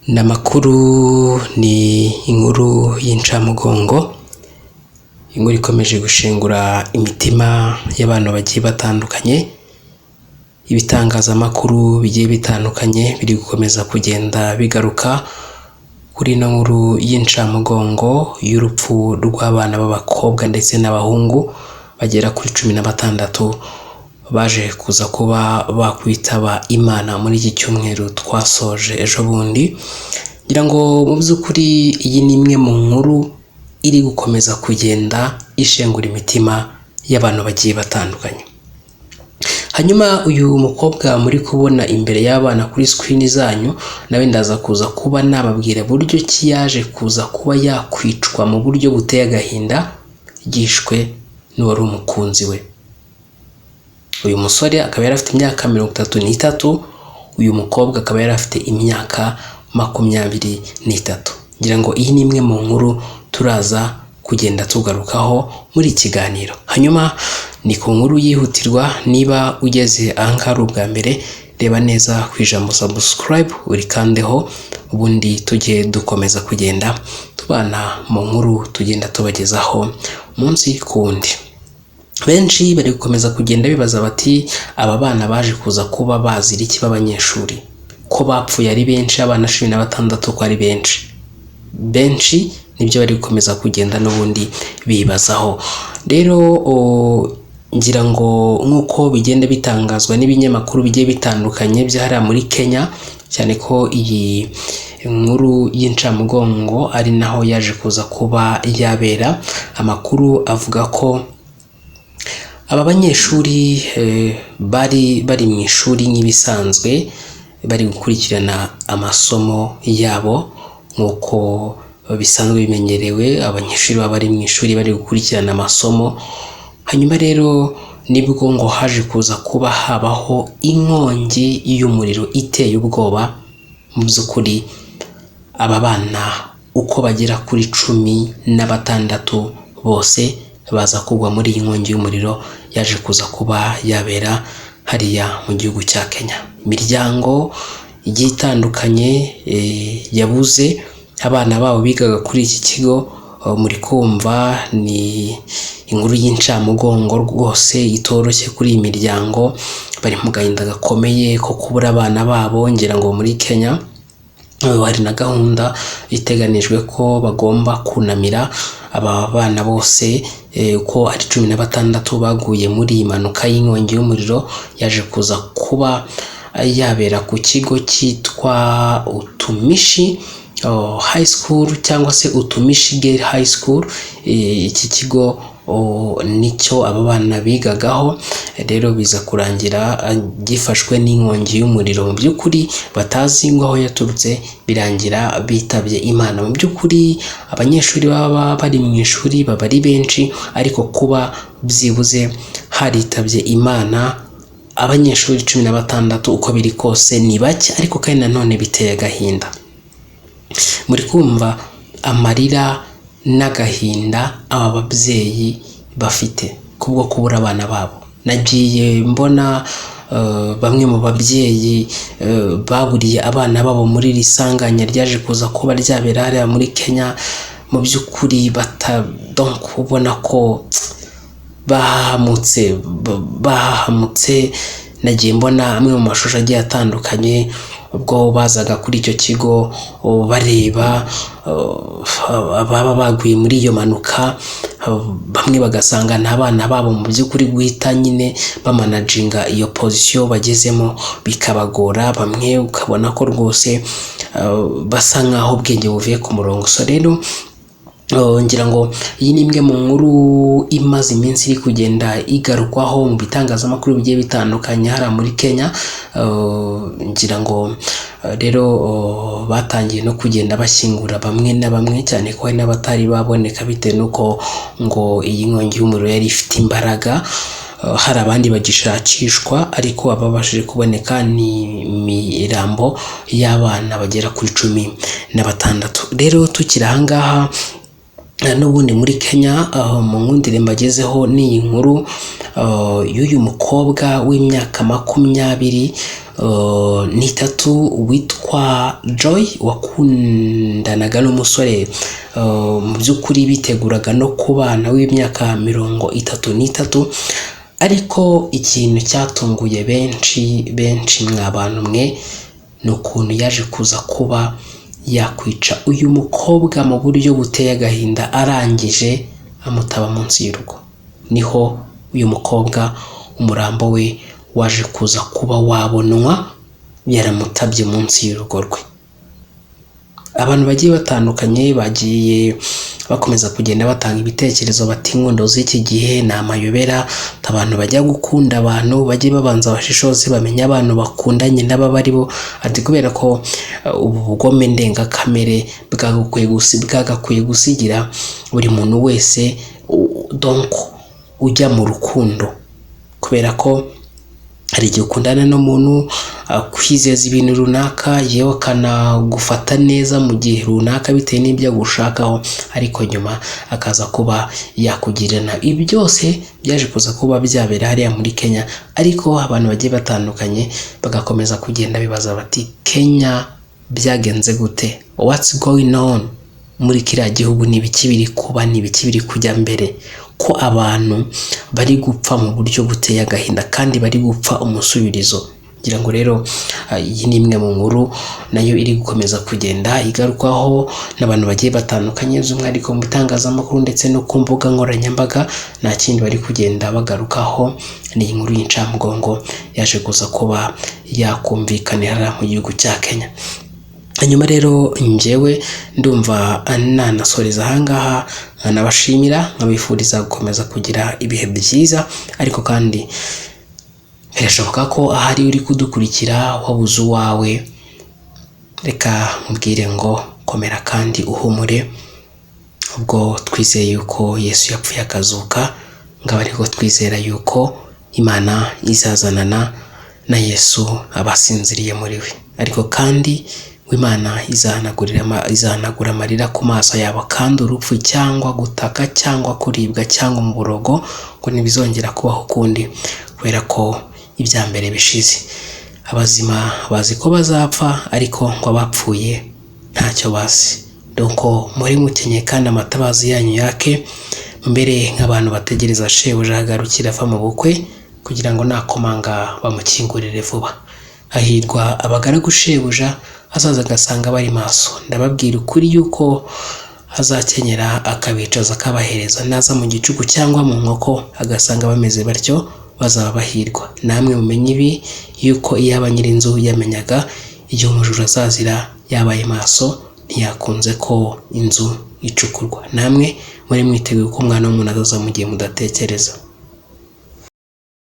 Namakuru ni inkuru y'incamugongo, inkuru ikomeje gushengura imitima y'abantu bagiye batandukanye. Ibitangazamakuru bigiye bitandukanye biri gukomeza kugenda bigaruka kuri ino nkuru y'incamugongo y'urupfu rw'abana b'abakobwa ndetse n'abahungu bagera kuri 16 baje kuza kuba bakwitaba Imana muri iki cyumweru twasoje ejo bundi. Ngira ngo mu by'ukuri iyi ni imwe mu nkuru iri gukomeza kugenda ishengura imitima y'abantu bagiye batandukanye. Hanyuma uyu mukobwa muri kubona imbere y'abana kuri screen zanyu, nawe ndaza kuza kuba nababwira buryo ki yaje kuza kuba yakwicwa mu buryo buteye agahinda, yishwe n'uwari umukunzi we. Uyu musore akaba yari afite imyaka 33, uyu mukobwa akaba yari afite imyaka 23. Ngira ngo iyi ni imwe mu nkuru turaza kugenda tugarukaho muri kiganiro. Hanyuma ni ku nkuru yihutirwa. Niba ugeze ahangaha ubwa mbere, reba neza ku ijambo subscribe urikandeho, ubundi tujye dukomeza kugenda tubana mu nkuru tugenda tubagezaho munsi ku wundi. Benshi bari gukomeza kugenda bibaza bati aba bana baje kuza kuba bazira iki b'abanyeshuri, ko bapfuye ari benshi, abana 16 ko ari benshi nibyo bari gukomeza kugenda n'ubundi bibazaho. Rero ngira ngo nk'uko bigenda bitangazwa n'ibinyamakuru bigiye bitandukanye byahara muri Kenya, cyane ko iyi nkuru y'incamugongo ari naho yaje kuza kuba yabera. Amakuru avuga ko aba banyeshuri bari mu ishuri nk'ibisanzwe, bari gukurikirana amasomo yabo nk'uko bisanzwe bimenyerewe. Abanyeshuri baba bari mu ishuri bari gukurikirana amasomo. Hanyuma rero nibwo ngo haje kuza kuba habaho inkongi y'umuriro iteye ubwoba. Mu by'ukuri aba bana uko bagera kuri 16 bose baza kugwa muri iyi nkongi y'umuriro yaje kuza kuba yabera hariya mu gihugu cya Kenya. Imiryango igiye itandukanye yabuze abana babo bigaga kuri iki kigo. Muri kumva ni inkuru y'incamugongo rwose itoroshye kuri iyi miryango, bari mu gahinda gakomeye ko kubura abana babo. Ngira ngo muri Kenya hari na gahunda iteganijwe ko bagomba kunamira aba bana bose uko ari 16 baguye muri iyi mpanuka y'inkongi y'umuriro yaje kuza kuba yabera ku kigo cyitwa Utumishi High School cyangwa se Utumishi Girl High School. Iki kigo nicyo aba bana bigagaho. Rero biza kurangira gifashwe n'inkongi y'umuriro. Mu by'ukuri batazi ngo aho yaturutse, birangira bitabye Imana. Mu by'ukuri abanyeshuri baba bari mu ishuri baba ari benshi, ariko kuba byibuze haritabye Imana abanyeshuri 16 uko biri kose ni bake, ariko kandi nanone biteye agahinda. Muri kumva amarira n'agahinda aba babyeyi bafite kubwo kubura abana babo. Nagiye mbona bamwe mu babyeyi baburiye abana babo muri risanganya ryaje kuza kuba ryabera hariya muri Kenya. Mu by'ukuri kubona ko bahamutse. Nagiye mbona amwe mu mashusho agiye atandukanye ubwo bazaga kuri icyo kigo bareba ababa baguye muri iyo manuka. Bamwe bagasanga nta bana babo, mu by'ukuri guhita nyine bamanaginga iyo position bagezemo bikabagora. Bamwe ukabona ko rwose basa nkaho ubwenge buvuye ku murongo. So rero ngira ngo iyi ni imwe mu nkuru imaze iminsi iri kugenda igarukwaho mu bitangazamakuru bigiye bitandukanye hara muri Kenya. Ngira ngo rero batangiye no kugenda bashyingura bamwe na bamwe, cyane ko hari n'abatari baboneka bitewe nuko ngo iyi nkongi y'umuriro yari ifite imbaraga. Hari abandi bagishakishwa, ariko ababashije kuboneka ni imirambo y'abana bagera kuri 16. Rero tukiri ahangaha n'ubundi muri Kenya mu nkundire mbagezeho n'iyi nkuru y'uyu mukobwa w'imyaka 23 witwa Joy wakundanaga n'umusore mu by'ukuri biteguraga no kubana w'imyaka 33, ariko ikintu cyatunguye benshi mwabantu mwe ni ukuntu yaje kuza kuba yakwica uyu mukobwa mu buryo buteye agahinda arangije amutaba munsi y'urugo. Niho uyu mukobwa umurambo we waje kuza kuba wabonwa yaramutabye munsi y'urugo rwe. Abantu bagiye batandukanye bagiye bakomeza kugenda batanga ibitekerezo bati inkundo z'iki gihe ni amayobera, abantu bajya gukunda abantu bajye babanza bashishoze bamenya abantu bakundanye n'ababa ari bo, ati kubera ko ubu bugome ndengakamere bwagakwiye gusigira buri muntu wese donc ujya mu rukundo, kubera ko hari igihe ukundana n'umuntu kwizeza ibintu runaka yewe akanagufata neza mu gihe runaka bitewe n'ibyo agushakaho, ariko nyuma akaza kuba yakugirana. Ibi byose byaje kuza kuba byabera hariya muri Kenya, ariko abantu bagiye batandukanye bagakomeza kugenda bibaza bati Kenya byagenze gute, what's going on muri kiriya gihugu, ni ibiki biri kuba, ni ibiki biri kujya mbere, ko abantu bari gupfa mu buryo buteye agahinda kandi bari gupfa umusubirizo. Ngira ngo rero iyi ni imwe mu nkuru nayo iri gukomeza kugenda igarukwaho n'abantu bagiye batandukanye by'umwihariko mu bitangazamakuru ndetse no ku mbuga nkoranyambaga. Nta kindi bari kugenda bagarukaho, ni inkuru y'incamugongo yaje kuza kuba yakumvikanira mu gihugu cya Kenya. Hanyuma rero njyewe ndumva nanasoreza ahangaha, nabashimira nkabifuriza gukomeza kugira ibihe byiza, ariko kandi birashoboka ko ahari uri kudukurikira wabuze uwawe, reka mubwire ngo komera kandi uhumure, ubwo twizeye yuko Yesu yapfuye akazuka, ngaba ariko twizera yuko Imana izazanana na Yesu abasinziriye muri we, ariko kandi Imana izanagura amarira ku maso yabo, kandi urupfu cyangwa gutaka cyangwa kuribwa cyangwa umuborogo ngo ntibizongera kubaho ukundi, kubera ko ibya mbere bishize. Abazima bazi ko bazapfa, ariko ngo abapfuye ntacyo bazi. Doko muri mukenye kandi amatabazi yanyu yake, mbere nk'abantu bategereza shebuja agarukira ava mu bukwe kugira ngo nakomanga bamukingurire vuba. Hahirwa abagaragu shebuja azaza agasanga bari maso. Ndababwira ukuri yuko azakenyera akabicaza akabahereza, naza mu gicuku cyangwa mu nkoko agasanga bameze batyo bazaba bahirwa. Namwe mumenye ibi yuko iyo abanyirinzu yamenyaga igihe umujura azazira yabaye maso, ntiyakunze ko inzu icukurwa. Namwe muri mwiteguye ko umwana w'umuntu azaza mu gihe mudatekereza.